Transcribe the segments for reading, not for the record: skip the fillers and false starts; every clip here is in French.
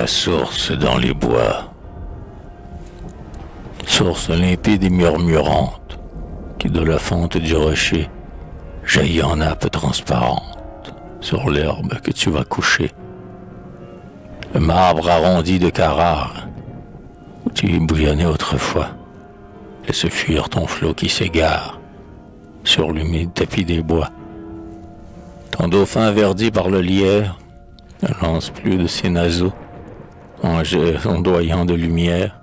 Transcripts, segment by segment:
la source dans les bois. Source limpide et murmurante, qui de la fente du rocher jaillit en nappe transparente sur l'herbe que tu vas coucher. Le marbre arrondi de Carrare, où tu bouillonnais autrefois, laisse fuir ton flot qui s'égare sur l'humide tapis des bois. Ton dauphin verdi par le lierre ne lance plus de ses naseaux, en jet ondoyant de lumière,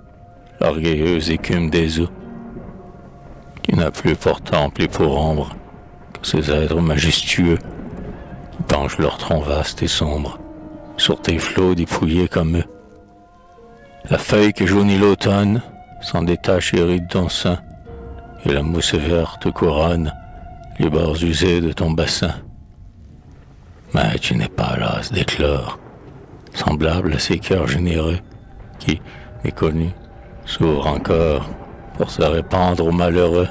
l'orgueilleuse écume des eaux, qui n'a plus pour temple et pour ombre que ces êtres majestueux qui penchent leur tronc vaste et sombre sur tes flots dépouillés comme eux. La feuille que jaunit l'automne s'en détache et ride ton sein, et la mousse verte couronne les bords usés de ton bassin. Mais tu n'es pas las d'éclore, semblable à ces cœurs généreux qui, méconnus, s'ouvrent encore pour se répandre aux malheureux.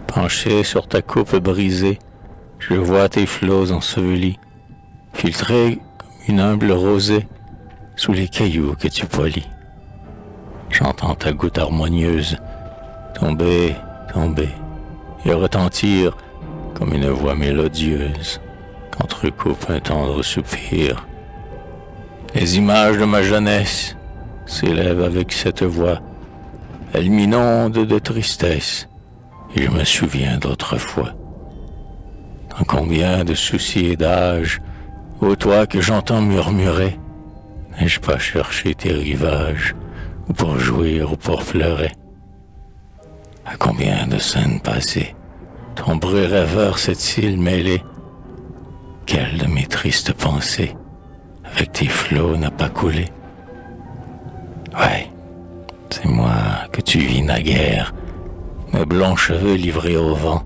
Penché sur ta coupe brisée, je vois tes flots ensevelis, filtrés comme une humble rosée sous les cailloux que tu polis. J'entends ta goutte harmonieuse tomber, tomber, et retentir comme une voix mélodieuse qu'entrecoupe un tendre soupir. Les images de ma jeunesse s'élèvent avec cette voix. Elles m'inondent de tristesse, et je me souviens d'autrefois. Dans combien de soucis et d'âge, ô toi que j'entends murmurer, n'ai-je pas cherché tes rivages, ou pour jouir ou pour pleurer? À combien de scènes passées, ton bruit rêveur s'est-il mêlé? Quelle de mes tristes pensées, avec tes flots n'a pas coulé? Ouais, c'est moi que tu vis naguère, mes blonds cheveux livrés au vent,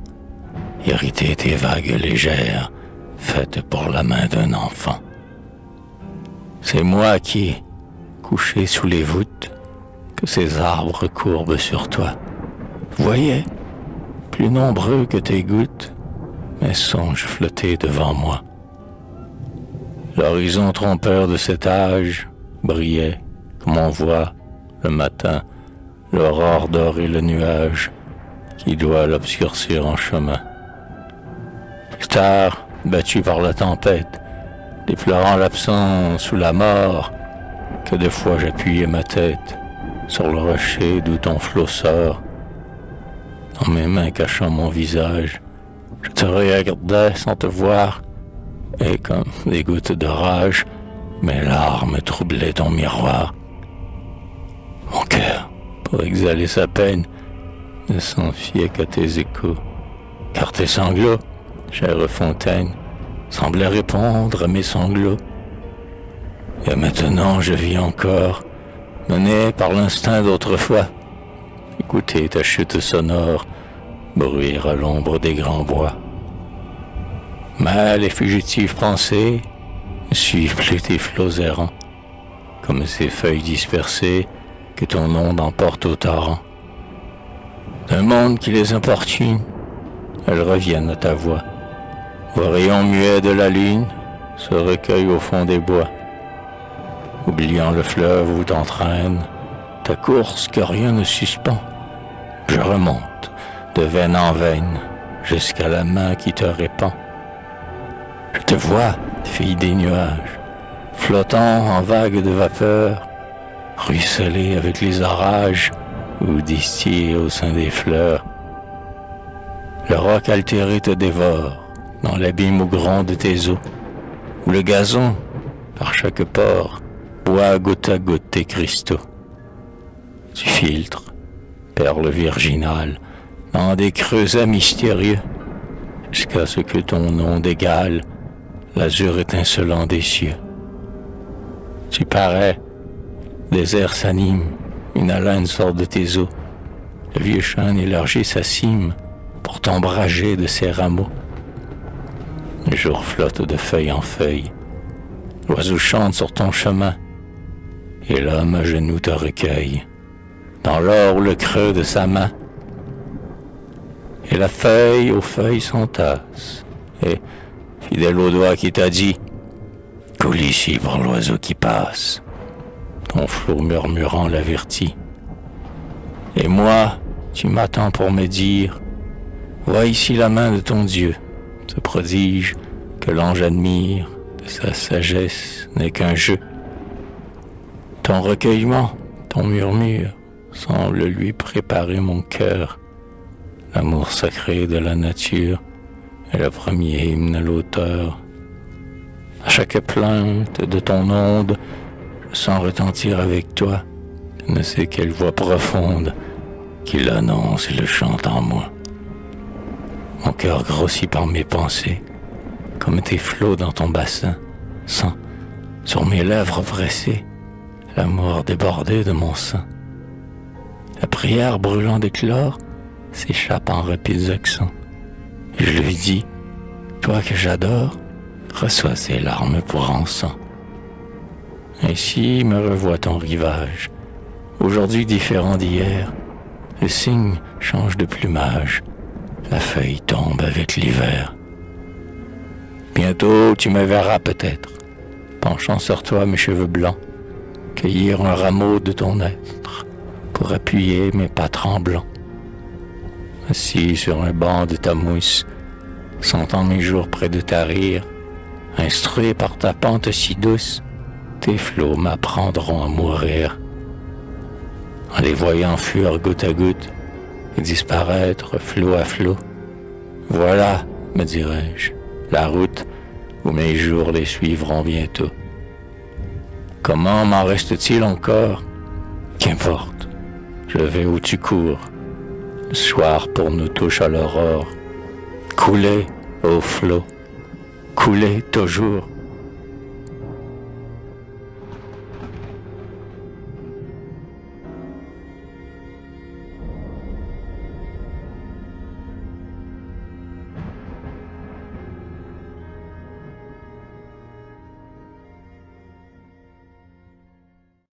hériter tes vagues légères, faites pour la main d'un enfant. C'est moi qui, couché sous les voûtes, que ces arbres courbent sur toi, voyais, plus nombreux que tes gouttes, mes songes flottaient devant moi. L'horizon trompeur de cet âge brillait, comme on voit le matin, l'aurore dorer le nuage qui doit l'obscurcir en chemin. Plus tard, battu par la tempête, déplorant l'absence ou la mort, que de fois j'appuyais ma tête sur le rocher d'où ton flot sort. Dans mes mains cachant mon visage, je te regardais sans te voir, et comme des gouttes de rage, mes larmes troublaient ton miroir. Mon cœur, pour exhaler sa peine, ne s'en fiait qu'à tes échos, car tes sanglots, chère fontaine, semblaient répondre à mes sanglots. Et maintenant je vis encore, mené par l'instinct d'autrefois, écouter ta chute sonore, bruire à l'ombre des grands bois. Mais les fugitifs pensées ne suivent plus tes flots errants, comme ces feuilles dispersées que ton onde emporte au torrent. D'un monde qui les importune, elles reviennent à ta voix. Au rayon muet de la lune, se recueillent au fond des bois. Oubliant le fleuve où t'entraîne ta course que rien ne suspend, je remonte de veine en veine jusqu'à la main qui te répand. Je te vois, fille des nuages, flottant en vagues de vapeur, ruisseler avec les orages ou distiller au sein des fleurs. Le roc altéré te dévore dans l'abîme où grondent tes eaux, où le gazon, par chaque pore, boit goutte à goutte tes cristaux. Tu filtres, perles virginales, dans des creusets mystérieux, jusqu'à ce que ton onde égale l'azur étincelant des cieux. Tu parais, des airs s'animent, une haleine sort de tes eaux, le vieux chêne élargit sa cime pour t'ombrager de ses rameaux. Le jour flotte de feuille en feuille, l'oiseau chante sur ton chemin, et l'homme à genoux te recueille, dans l'or ou le creux de sa main. Et la feuille aux feuilles s'entasse, et, fidèle au doigt qui t'a dit Coule ici pour l'oiseau qui passe. Ton flot murmurant l'avertit. Et moi, tu m'attends pour me dire, vois ici la main de ton Dieu, ce prodige que l'ange admire, de sa sagesse n'est qu'un jeu. Ton recueillement, ton murmure, semble lui préparer mon cœur. L'amour sacré de la nature est le premier hymne à l'auteur. À chaque plainte de ton onde, je sens retentir avec toi, je ne sais quelle voix profonde qui l'annonce et le chante en moi. Mon cœur grossit par mes pensées, comme tes flots dans ton bassin, sent, sur mes lèvres pressées, l'amour débordé de mon sein. La prière brûlant d'éclore s'échappe en rapides accents. Et je lui dis, toi que j'adore, reçois ces larmes pour encens. Ainsi me revoit ton rivage, aujourd'hui différent d'hier. Le cygne change de plumage, la feuille tombe avec l'hiver. Bientôt tu me verras peut-être, penchant sur toi mes cheveux blancs, cueillir un rameau de ton être pour appuyer mes pas tremblants. Assis sur un banc de ta mousse, sentant mes jours près de ta rire, instruit par ta pente si douce, tes flots m'apprendront à mourir. En les voyant fuir goutte à goutte et disparaître flot à flot, voilà, me dirais-je, la route où mes jours les suivront bientôt. Comment m'en reste-t-il encore? Qu'importe, je vais où tu cours. Le soir pour nous touche à l'aurore. Couler au flot, couler toujours.